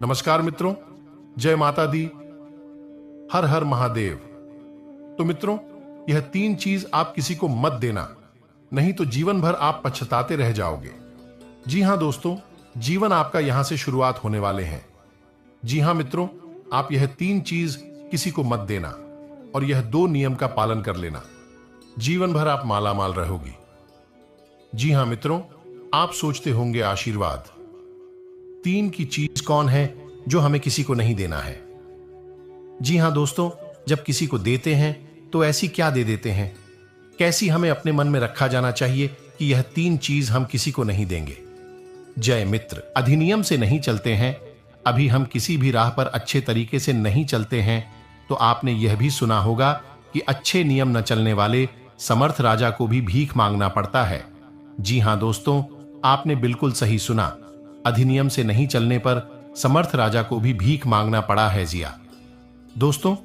नमस्कार मित्रों, जय माता दी, हर हर महादेव। तो मित्रों, यह 3 चीज आप किसी को मत देना, नहीं तो जीवन भर आप पछताते रह जाओगे। जी हां दोस्तों, जीवन आपका यहां से शुरुआत होने वाले हैं। जी हां मित्रों, आप यह 3 चीज किसी को मत देना और यह 2 नियम का पालन कर लेना। जीवन भर आप मालामाल रहोगी। जी हां मित्रों, आप सोचते होंगे आशीर्वाद, 3 की चीज कौन है जो हमें किसी को नहीं देना है। जी हां दोस्तों, जब किसी को देते हैं तो ऐसी क्या दे देते हैं, कैसी हमें अपने मन में रखा जाना चाहिए कि यह 3 चीज हम किसी को नहीं देंगे। जय मित्र, अधिनियम से नहीं चलते हैं, अभी हम किसी भी राह पर अच्छे तरीके से नहीं चलते हैं, तो आपने यह भी सुना होगा कि अच्छे नियम न चलने वाले समर्थ राजा को भी भीख मांगना पड़ता है। जी हां दोस्तों, आपने बिल्कुल सही सुना, अधिनियम से नहीं चलने पर समर्थ राजा को भी भीख मांगना पड़ा है जिया। दोस्तों,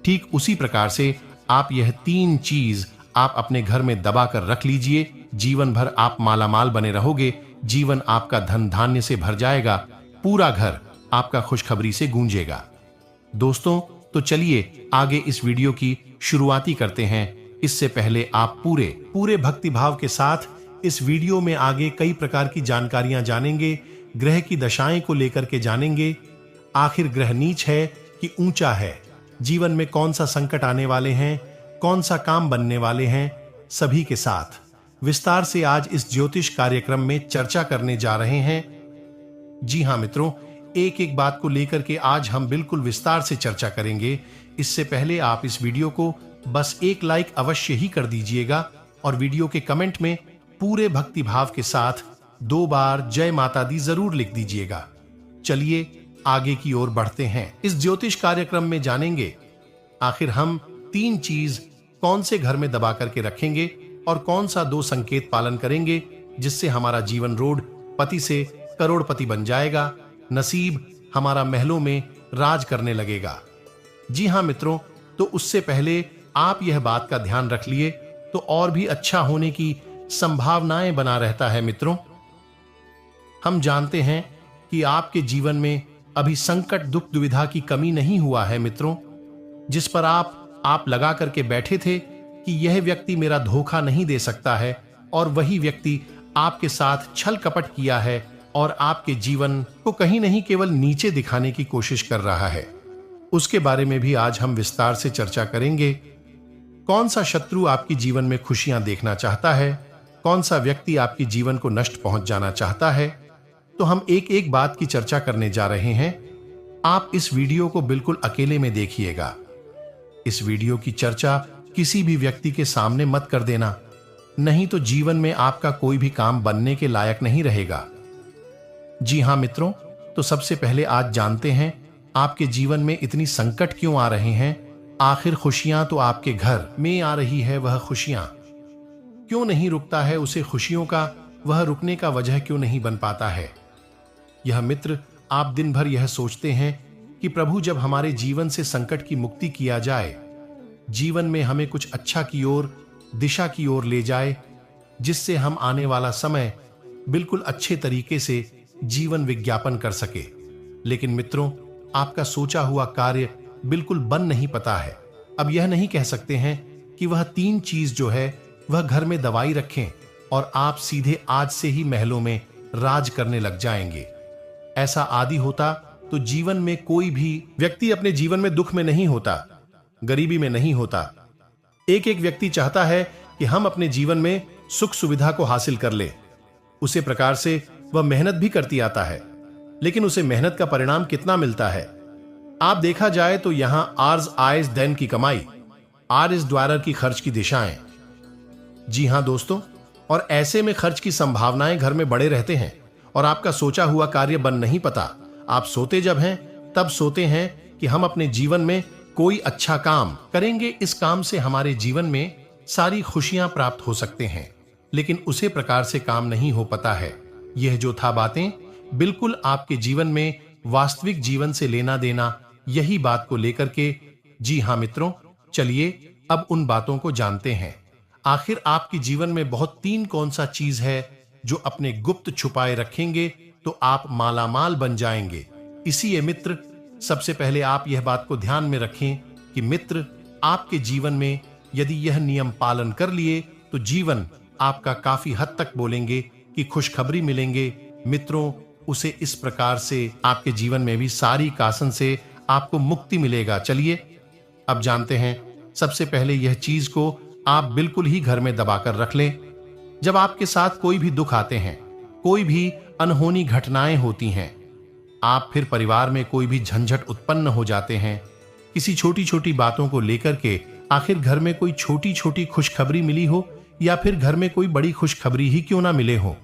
ठीक उसी प्रकार से आप यह 3 चीज आप अपने घर में दबा कर रख लीजिए। जीवन भर आप मालामाल बने रहोगे, जीवन आपका धन धान्य से भर जाएगा, पूरा घर आपका खुशखबरी से गूंजेगा। दोस्तों, तो चलिए आगे इस वीडियो की शुरुआती करते हैं। इससे पहले आप पूरे भक्तिभाव के साथ इस वीडियो में आगे कई प्रकार की जानकारियां जानेंगे। ग्रह की दशाएं को लेकर के जानेंगे, आखिर ग्रह नीच है कि ऊंचा है, जीवन में कौन सा संकट आने वाले हैं, कौन सा काम बनने वाले हैं, सभी के साथ विस्तार से आज इस ज्योतिष कार्यक्रम में चर्चा करने जा रहे हैं। जी हां मित्रों, एक एक बात को लेकर के आज हम बिल्कुल विस्तार से चर्चा करेंगे। इससे पहले आप इस वीडियो को बस एक लाइक अवश्य ही कर दीजिएगा और वीडियो के कमेंट में पूरे भक्ति भाव के साथ 2 बार जय माता दी जरूर लिख दीजिएगा। चलिए आगे की ओर बढ़ते हैं। इस ज्योतिष कार्यक्रम में जानेंगे आखिर हम 3 चीज कौन से घर में दबा करके रखेंगे और कौन सा 2 संकेत पालन करेंगे जिससे हमारा जीवन रोड पति से करोड़पति बन जाएगा, नसीब हमारा महलों में राज करने लगेगा। जी हां मित्रों, तो उससे पहले आप यह बात का ध्यान रख लिए तो और भी अच्छा होने की संभावनाएं बना रहता है। मित्रों, हम जानते हैं कि आपके जीवन में अभी संकट दुख दुविधा की कमी नहीं हुआ है मित्रों, जिस पर आप लगा करके बैठे थे कि यह व्यक्ति मेरा धोखा नहीं दे सकता है, और वही व्यक्ति आपके साथ छल कपट किया है और आपके जीवन को कहीं नहीं केवल नीचे दिखाने की कोशिश कर रहा है। उसके बारे में भी आज हम विस्तार से चर्चा करेंगे। कौन सा शत्रु आपके जीवन में खुशियां देखना चाहता है, कौन सा व्यक्ति आपके जीवन को नष्ट पहुंच जाना चाहता है, तो हम एक एक बात की चर्चा करने जा रहे हैं। आप इस वीडियो को बिल्कुल अकेले में देखिएगा। इस वीडियो की चर्चा किसी भी व्यक्ति के सामने मत कर देना, नहीं तो जीवन में आपका कोई भी काम बनने के लायक नहीं रहेगा। जी हां मित्रों, तो सबसे पहले आज जानते हैं आपके जीवन में इतनी संकट क्यों आ रहे हैं। आखिर खुशियां तो आपके घर में आ रही है, वह खुशियां क्यों नहीं रुकता है, उसे खुशियों का वह रुकने का वजह क्यों नहीं बन पाता है। यह मित्र, आप दिन भर यह सोचते हैं कि प्रभु जब हमारे जीवन से संकट की मुक्ति किया जाए, जीवन में हमें कुछ अच्छा की ओर, दिशा की ओर ले जाए, जिससे हम आने वाला समय बिल्कुल अच्छे तरीके से जीवन विज्ञापन कर सके। लेकिन मित्रों, आपका सोचा हुआ कार्य बिल्कुल बन नहीं पता है। अब यह नहीं कह सकते हैं कि वह 3 चीज जो है वह घर में दवाई रखें और आप सीधे आज से ही महलों में राज करने लग जाएंगे। ऐसा आदि होता तो जीवन में कोई भी व्यक्ति अपने जीवन में दुख में नहीं होता, गरीबी में नहीं होता। एक एक व्यक्ति चाहता है कि हम अपने जीवन में सुख सुविधा को हासिल कर ले। उसे प्रकार से वह मेहनत भी करती आता है, लेकिन उसे मेहनत का परिणाम कितना मिलता है। आप देखा जाए तो यहां आर्ज आयज धन की कमाई, आर इस द्वारा की खर्च की दिशाएं। जी हां दोस्तों, और ऐसे में खर्च की संभावनाएं घर में बड़े रहते हैं और आपका सोचा हुआ कार्य बन नहीं पता। आप सोते जब हैं तब सोते हैं कि हम अपने जीवन में कोई अच्छा काम करेंगे, इस काम से हमारे जीवन में सारी खुशियां प्राप्त हो सकते हैं, लेकिन उसे प्रकार से काम नहीं हो पता है। यह जो था बातें बिल्कुल आपके जीवन में वास्तविक जीवन से लेना देना, यही बात को लेकर के। जी हां मित्रों, चलिए अब उन बातों को जानते हैं। आखिर आपके जीवन में बहुत 3 कौन सा चीज है जो अपने गुप्त छुपाए रखेंगे तो आप मालामाल बन जाएंगे। इसीलिए मित्र, सबसे पहले आप यह बात को ध्यान में रखें कि मित्र, आपके जीवन में यदि यह नियम पालन कर लिए तो जीवन आपका काफी हद तक बोलेंगे कि खुशखबरी मिलेंगे। मित्रों, उसे इस प्रकार से आपके जीवन में भी सारी कासन से आपको मुक्ति मिलेगा। चलिए अब जानते हैं। सबसे पहले यह चीज को आप बिल्कुल ही घर में दबाकर रख लें। जब आपके साथ कोई भी दुख आते हैं, कोई भी अनहोनी घटनाएं होती हैं, आप फिर परिवार में कोई भी झंझट उत्पन्न हो जाते हैं, किसी छोटी छोटी बातों को लेकर के, आखिर घर में कोई छोटी छोटी खुशखबरी मिली हो या फिर घर में कोई बड़ी खुशखबरी ही क्यों ना मिले हो,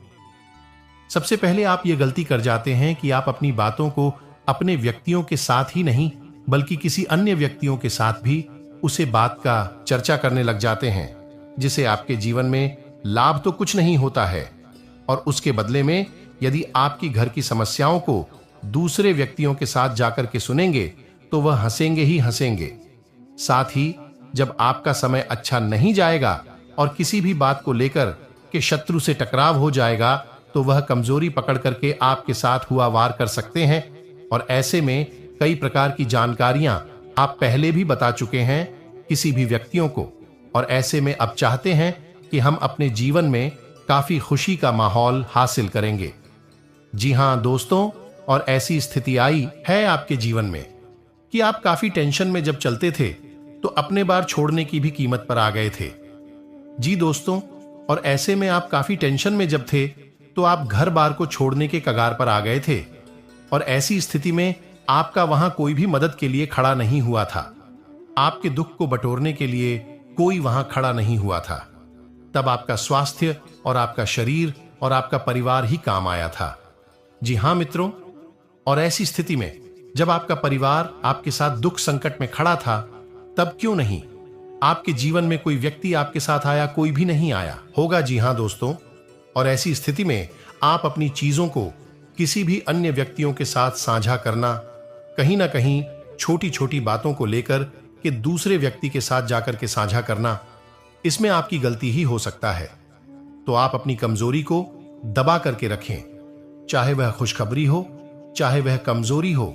सबसे पहले आप ये गलती कर जाते हैं कि आप अपनी बातों को अपने व्यक्तियों के साथ ही नहीं बल्कि किसी अन्य व्यक्तियों के साथ भी उसे बात का चर्चा करने लग जाते हैं, जिसे आपके जीवन में लाभ तो कुछ नहीं होता है। और उसके बदले में यदि आपकी घर की समस्याओं को दूसरे व्यक्तियों के साथ जाकर के सुनेंगे तो वह हंसेंगे ही हंसेंगे। साथ ही जब आपका समय अच्छा नहीं जाएगा और किसी भी बात को लेकर के शत्रु से टकराव हो जाएगा तो वह कमजोरी पकड़ करके आपके साथ हुआ वार कर सकते हैं। और ऐसे में कई प्रकार की जानकारियां आप पहले भी बता चुके हैं किसी भी व्यक्तियों को, और ऐसे में अब चाहते हैं कि हम अपने जीवन में काफी खुशी का माहौल हासिल करेंगे। जी हां दोस्तों, और ऐसी स्थिति आई है आपके जीवन में कि आप काफी टेंशन में जब चलते थे तो अपने बार छोड़ने की भी कीमत पर आ गए थे। जी दोस्तों, और ऐसे में आप काफी टेंशन में जब थे तो आप घर बार को छोड़ने के कगार पर आ गए थे, और ऐसी स्थिति में आपका वहां कोई भी मदद के लिए खड़ा नहीं हुआ था। आपके दुख को बटोरने के लिए कोई वहां खड़ा नहीं हुआ था। तब आपका स्वास्थ्य और आपका शरीर और आपका परिवार ही काम आया था। जी हां मित्रों, और ऐसी स्थिति में जब आपका परिवार आपके साथ दुख संकट में खड़ा था, तब क्यों नहीं आपके जीवन में कोई व्यक्ति आपके साथ आया? कोई भी नहीं आया होगा। जी हां दोस्तों, और ऐसी स्थिति में आप अपनी चीजों को किसी भी अन्य व्यक्तियों के साथ साझा करना, कहीं ना कहीं छोटी छोटी बातों को लेकर के दूसरे व्यक्ति के साथ जाकर के साझा करना, इसमें आपकी गलती ही हो सकता है। तो आप अपनी कमजोरी को दबा करके रखें, चाहे वह खुशखबरी हो चाहे वह कमजोरी हो।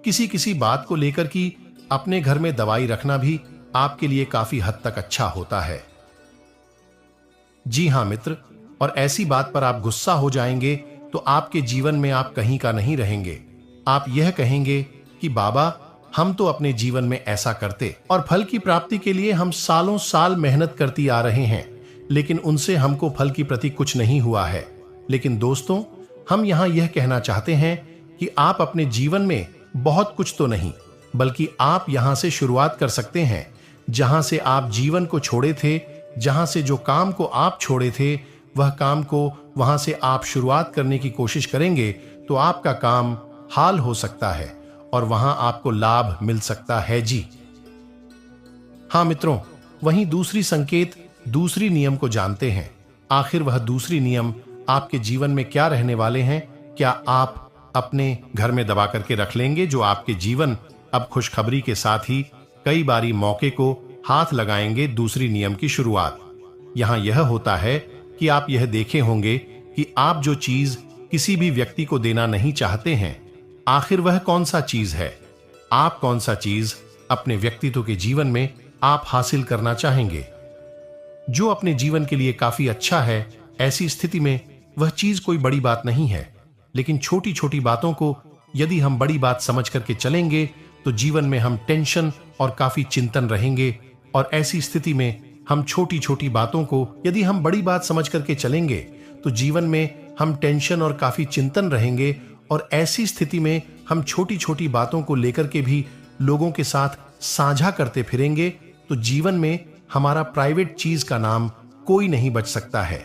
किसी किसी बात को लेकर कि अपने घर में दवाई रखना भी आपके लिए काफी हद तक अच्छा होता है। जी हां मित्र, और ऐसी बात पर आप गुस्सा हो जाएंगे तो आपके जीवन में आप कहीं का नहीं रहेंगे। आप यह कहेंगे कि बाबा, हम तो अपने जीवन में ऐसा करते और फल की प्राप्ति के लिए हम सालों साल मेहनत करती आ रहे हैं, लेकिन उनसे हमको फल की प्रति कुछ नहीं हुआ है। लेकिन दोस्तों, हम यहां यह कहना चाहते हैं कि आप अपने जीवन में बहुत कुछ तो नहीं, बल्कि आप यहां से शुरुआत कर सकते हैं जहां से आप जीवन को छोड़े थे। जहां से जो काम को आप छोड़े थे, वह काम को वहां से आप शुरुआत करने की कोशिश करेंगे तो आपका काम हाल हो सकता है और वहां आपको लाभ मिल सकता है। जी हां मित्रों, वहीं दूसरी संकेत, दूसरी नियम को जानते हैं। आखिर वह दूसरी नियम आपके जीवन में क्या रहने वाले हैं? क्या आप अपने घर में दबा करके रख लेंगे जो आपके जीवन अब खुशखबरी के साथ ही कई बारी मौके को हाथ लगाएंगे? दूसरी नियम की शुरुआत यहां यह होता है कि आप यह देखे होंगे कि आप जो चीज किसी भी व्यक्ति को देना नहीं चाहते हैं, आखिर वह कौन सा चीज है? आप कौन सा चीज अपने व्यक्तित्व के जीवन में आप हासिल करना चाहेंगे जो अपने जीवन के लिए काफी अच्छा है? ऐसी स्थिति में वह चीज कोई बड़ी बात नहीं है, लेकिन छोटी छोटी बातों को यदि हम बड़ी बात समझ करके चलेंगे तो जीवन में हम टेंशन और काफी चिंतन रहेंगे। और ऐसी स्थिति में हम छोटी छोटी बातों को यदि हम बड़ी बात समझ करके चलेंगे तो जीवन में हम टेंशन और काफी चिंतन रहेंगे। और ऐसी स्थिति में हम छोटी छोटी बातों को लेकर के भी लोगों के साथ साझा करते फिरेंगे तो जीवन में हमारा प्राइवेट चीज का नाम कोई नहीं बच सकता है।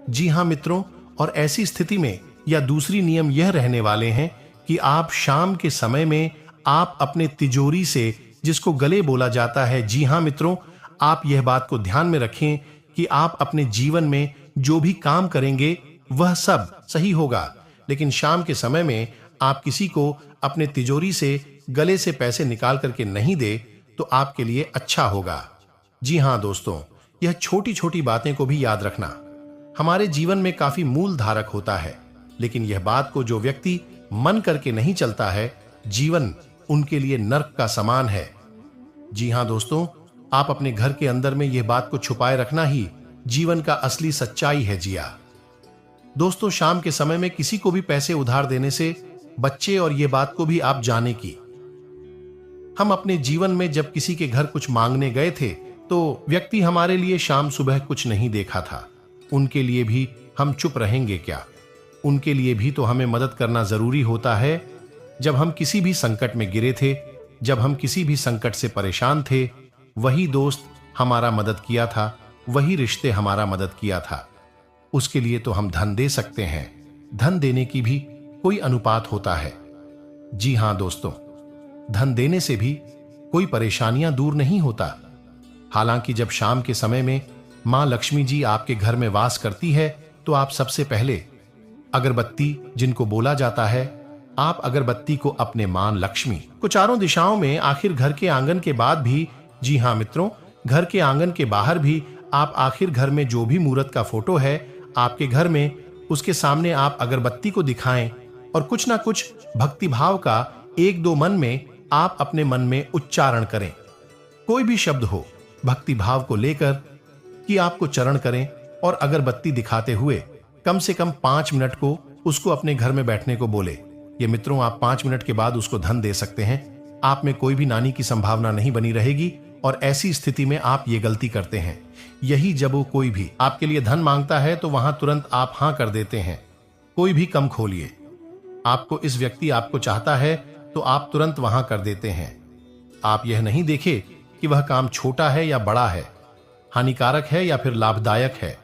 जी हां मित्रों, और ऐसी स्थिति में या दूसरी नियम यह रहने वाले हैं कि आप शाम के समय में आप अपने तिजोरी से, जिसको गले बोला जाता है, जी हां मित्रों, आप यह बात को ध्यान में रखें कि आप अपने जीवन में जो भी काम करेंगे वह सब सही होगा, लेकिन शाम के समय में आप किसी को अपने तिजोरी से गले से पैसे निकाल करके नहीं दे तो आपके लिए अच्छा होगा। जी हां दोस्तों, यह छोटी छोटी बातें को भी याद रखना हमारे जीवन में काफी मूल धारक होता है, लेकिन यह बात को जो व्यक्ति मन करके नहीं चलता है जीवन उनके लिए नर्क का समान है। जी हां दोस्तों, आप अपने घर के अंदर में यह बात को छुपाए रखना ही जीवन का असली सच्चाई है। जिया दोस्तों, शाम के समय में किसी को भी पैसे उधार देने से बच्चे, और यह बात को भी आप जाने की, हम अपने जीवन में जब किसी के घर कुछ मांगने गए थे तो व्यक्ति हमारे लिए शाम सुबह कुछ नहीं देखा था। उनके लिए भी हम चुप रहेंगे क्या? उनके लिए भी तो हमें मदद करना जरूरी होता है। जब हम किसी भी संकट में गिरे थे, जब हम किसी भी संकट से परेशान थे, वही दोस्त हमारा मदद किया था, वही रिश्ते हमारा मदद किया था। उसके लिए तो हम धन दे सकते हैं। धन देने की भी कोई अनुपात होता है। जी हां दोस्तों, धन देने से भी कोई परेशानियां दूर नहीं होता। हालांकि जब शाम के समय में मां लक्ष्मी जी आपके घर में वास करती है तो आप सबसे पहले अगरबत्ती, जिनको बोला जाता है, आप अगरबत्ती को अपने मां लक्ष्मी को चारों दिशाओं में, आखिर घर के आंगन के बाद भी, जी हां मित्रों, घर के आंगन के बाहर भी, आप आखिर घर में जो भी मूर्त का फोटो है आपके घर में, उसके सामने आप अगरबत्ती को दिखाएं और कुछ ना कुछ भक्तिभाव का एक दो मन में आप अपने मन में उच्चारण करें। कोई भी शब्द हो भक्तिभाव को लेकर कि आपको चरण करें, और अगरबत्ती दिखाते हुए कम से कम 5 मिनट को उसको अपने घर में बैठने को बोले। ये मित्रों, आप 5 मिनट के बाद उसको धन दे सकते हैं। आप में कोई भी नानी की संभावना नहीं बनी रहेगी, और ऐसी स्थिति में आप ये गलती करते हैं। यही जब वो कोई भी आपके लिए धन मांगता है तो वहां तुरंत आप हां कर देते हैं। कोई भी कम खोलिए, आपको इस व्यक्ति आपको चाहता है तो आप तुरंत वहां कर देते हैं। आप यह नहीं देखे कि वह काम छोटा है या बड़ा है, हानिकारक है या फिर लाभदायक है।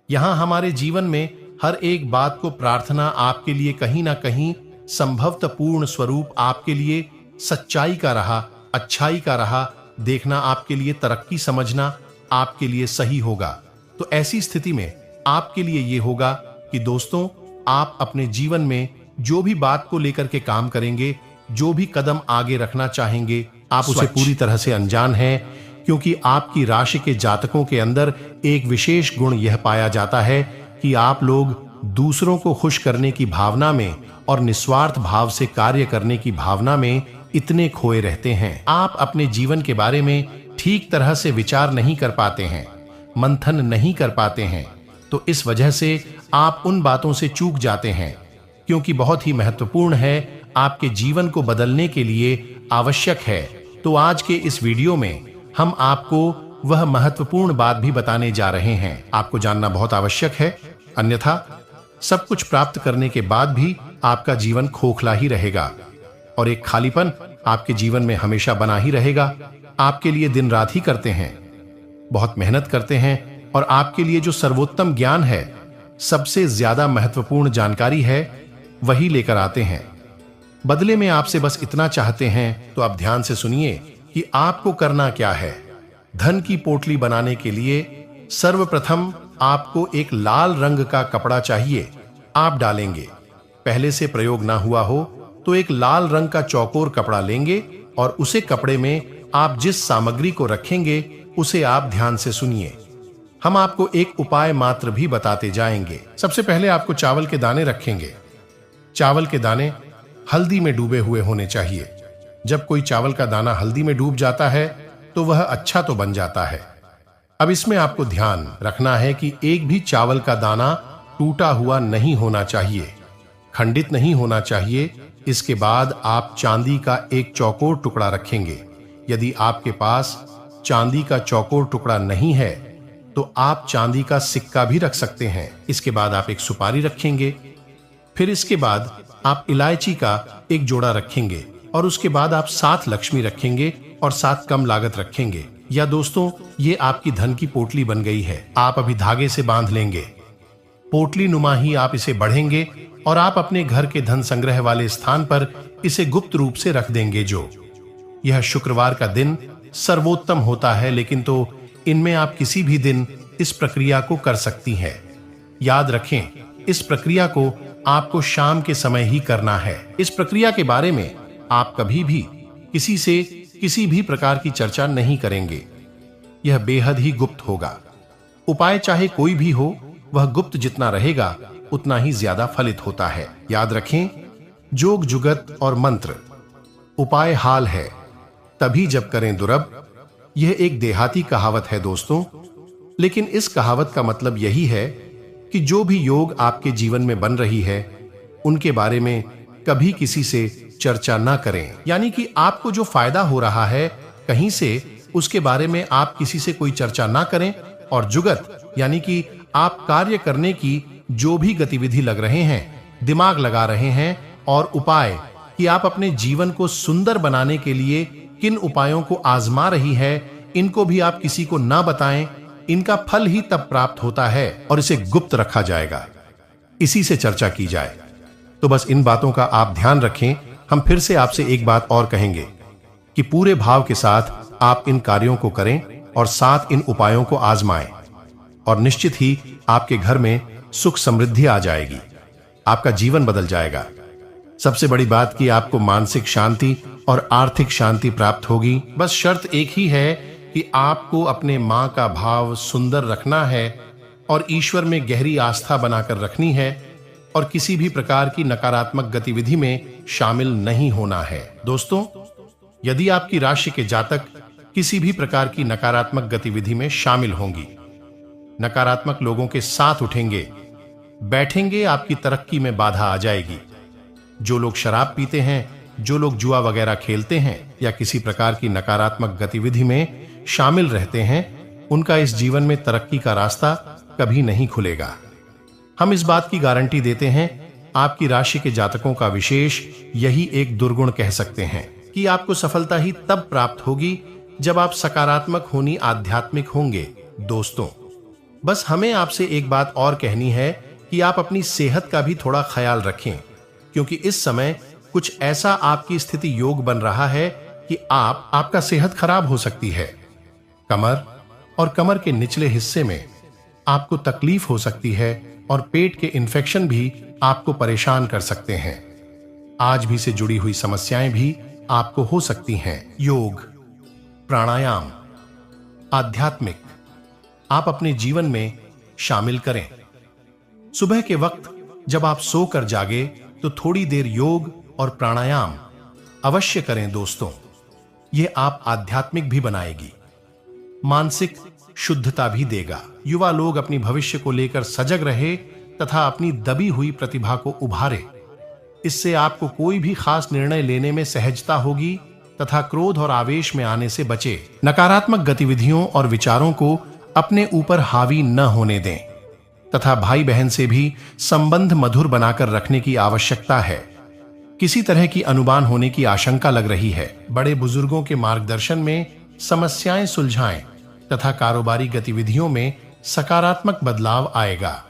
यहां हमारे जीवन में हर एक बात को प्रार्थना आपके लिए कहीं ना कहीं संभवतः पूर्ण स्वरूप आपके लिए सच्चाई का रहा, अच्छाई का रहा, देखना आपके लिए तरक्की समझना आपके लिए सही होगा। तो ऐसी स्थिति में आपके लिए यह होगा कि दोस्तों, आप अपने जीवन में जो भी बात को लेकर के काम करेंगे, जो भी कदम आगे रखना चाहेंगे, आप उसे पूरी तरह से अनजान हैं, क्योंकि आपकी राशि के जातकों के अंदर एक विशेष गुण यह पाया जाता है कि आप लोग दूसरों को खुश करने की भावना में और निस्वार्थ भाव से कार्य करने की भावना में इतने खोए रहते हैं। आप अपने जीवन के बारे में ठीक तरह से विचार नहीं कर पाते हैं, मंथन नहीं कर पाते हैं। तो इस वजह से आप उन बातों से चूक जाते हैं, क्योंकि बहुत ही महत्वपूर्ण है, आपके जीवन को बदलने के लिए आवश्यक है। तो आज के इस वीडियो में हम आपको वह महत्वपूर्ण बात भी बताने जा रहे हैं। आपको जानना बहुत आवश्यक है, अन्यथा सब कुछ प्राप्त करने के बाद भी आपका जीवन खोखला ही रहेगा और एक खालीपन आपके जीवन में हमेशा बना ही रहेगा। आपके लिए दिन रात ही करते हैं, बहुत मेहनत करते हैं, और आपके लिए जो सर्वोत्तम ज्ञान है, सबसे ज्यादा महत्वपूर्ण जानकारी है, वही लेकर आते हैं। बदले में आपसे बस इतना चाहते हैं, तो आप ध्यान से सुनिए कि आपको करना क्या है। धन की पोटली बनाने के लिए सर्वप्रथम आपको एक लाल रंग का कपड़ा चाहिए। आप डालेंगे, पहले से प्रयोग ना हुआ हो तो एक लाल रंग का चौकोर कपड़ा लेंगे, और उसे कपड़े में आप जिस सामग्री को रखेंगे उसे आप ध्यान से सुनिए। हम आपको एक उपाय मात्र भी बताते जाएंगे। सबसे पहले आपको चावल के दाने रखेंगे। चावल के दाने हल्दी में डूबे हुए होने चाहिए। जब कोई चावल का दाना हल्दी में डूब जाता है तो वह अच्छा तो बन जाता है। अब इसमें आपको ध्यान रखना है कि एक भी चावल का दाना टूटा हुआ नहीं होना चाहिए, खंडित नहीं होना चाहिए। इसके बाद आप चांदी का एक चौकोर टुकड़ा रखेंगे। यदि आपके पास चांदी का चौकोर टुकड़ा नहीं है तो आप चांदी का सिक्का भी रख सकते हैं। इसके बाद आप एक सुपारी रखेंगे। फिर इसके बाद आप इलायची का एक जोड़ा रखेंगे, और उसके बाद आप 7 लक्ष्मी रखेंगे और 7 कम लागत रखेंगे। या दोस्तों, ये आपकी धन की पोटली बन गई है। आप अभी धागे से बांध लेंगे, पोटली नुमा ही आप इसे बढ़ेंगे, और आप अपने घर के धन संग्रह वाले स्थान पर इसे गुप्त रूप से रख देंगे। जो यह शुक्रवार का दिन सर्वोत्तम होता है, लेकिन तो इनमें आप किसी भी दिन इस प्रक्रिया को कर सकती हैं। याद रखें, इस प्रक्रिया को आपको शाम के समय ही करना है। इस प्रक्रिया के बारे में आप कभी भी किसी से किसी भी प्रकार की चर्चा नहीं करेंगे। यह बेहद ही गुप्त होगा। उपाय चाहे कोई भी हो, वह गुप्त जितना रहेगा उतना ही ज्यादा फलित होता है। याद रखें, जोग जुगत और मंत्र उपाय हाल है तभी जब करें दुर्लभ। यह एक देहाती कहावत है दोस्तों, लेकिन इस कहावत का मतलब यही है कि जो भी योग आपके जीवन में बन रही है उनके बारे में कभी किसी से चर्चा ना करें। यानी कि आपको जो फायदा हो रहा है कहीं से, उसके बारे में आप किसी से कोई चर्चा ना करें। और जुगत यानी कि आप कार्य करने की जो भी गतिविधि लग रहे हैं, दिमाग लगा रहे हैं, और उपाय कि आप अपने जीवन को सुंदर बनाने के लिए किन उपायों को आजमा रही है, इनको भी आप किसी को ना बताएं। इनका फल ही तब प्राप्त होता है और इसे गुप्त रखा जाएगा, इसी से चर्चा की जाए। तो बस इन बातों का आप ध्यान रखें। हम फिर से आपसे एक बात और कहेंगे कि पूरे भाव के साथ आप इन कार्यों को करें और साथ इन उपायों को आजमाएं, और निश्चित ही आपके घर में सुख समृद्धि आ जाएगी, आपका जीवन बदल जाएगा। सबसे बड़ी बात कि आपको मानसिक शांति और आर्थिक शांति प्राप्त होगी। बस शर्त एक ही है कि आपको अपने मां का भाव सुंदर रखना है और ईश्वर में गहरी आस्था बनाकर रखनी है, और किसी भी प्रकार की नकारात्मक गतिविधि में शामिल नहीं होना है। दोस्तों, यदि आपकी राशि के जातक किसी भी प्रकार की नकारात्मक गतिविधि में शामिल होंगी, नकारात्मक लोगों के साथ उठेंगे बैठेंगे, आपकी तरक्की में बाधा आ जाएगी। जो लोग शराब पीते हैं, जो लोग जुआ वगैरह खेलते हैं या किसी प्रकार की नकारात्मक गतिविधि में शामिल रहते हैं, उनका इस जीवन में तरक्की का रास्ता कभी नहीं खुलेगा। हम इस बात की गारंटी देते हैं। आपकी राशि के जातकों का विशेष यही एक दुर्गुण कह सकते हैं कि आपको सफलता ही तब प्राप्त होगी जब आप सकारात्मक होनी आध्यात्मिक होंगे। दोस्तों, बस हमें आपसे एक बात और कहनी है कि आप अपनी सेहत का भी थोड़ा ख्याल रखें, क्योंकि इस समय कुछ ऐसा आपकी स्थिति योग बन रहा है कि आपका सेहत खराब हो सकती है। कमर और कमर के निचले हिस्से में आपको तकलीफ हो सकती है, और पेट के इन्फेक्शन भी आपको परेशान कर सकते हैं। आज भी से जुड़ी हुई समस्याएं भी आपको हो सकती हैं। योग, प्राणायाम, आध्यात्मिक आप अपने जीवन में शामिल करें। सुबह के वक्त जब आप सोकर जागे तो थोड़ी देर योग और प्राणायाम अवश्य करें दोस्तों। यह आप आध्यात्मिक भी बनाएगी, मानसिक शुद्धता भी देगा। युवा लोग अपनी भविष्य को लेकर सजग रहे तथा अपनी दबी हुई प्रतिभा को उभारे। इससे आपको कोई भी खास निर्णय लेने में सहजता होगी तथा क्रोध और आवेश में आने से बचे। नकारात्मक गतिविधियों और विचारों को अपने ऊपर हावी न होने दें तथा भाई बहन से भी संबंध मधुर बनाकर रखने की आवश्यकता है। किसी तरह की अनुमान होने की आशंका लग रही है। बड़े बुजुर्गों के मार्गदर्शन में समस्याएं सुलझाएं तथा कारोबारी गतिविधियों में सकारात्मक बदलाव आएगा।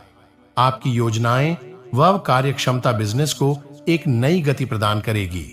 आपकी योजनाएं व कार्यक्षमता बिजनेस को एक नई गति प्रदान करेगी।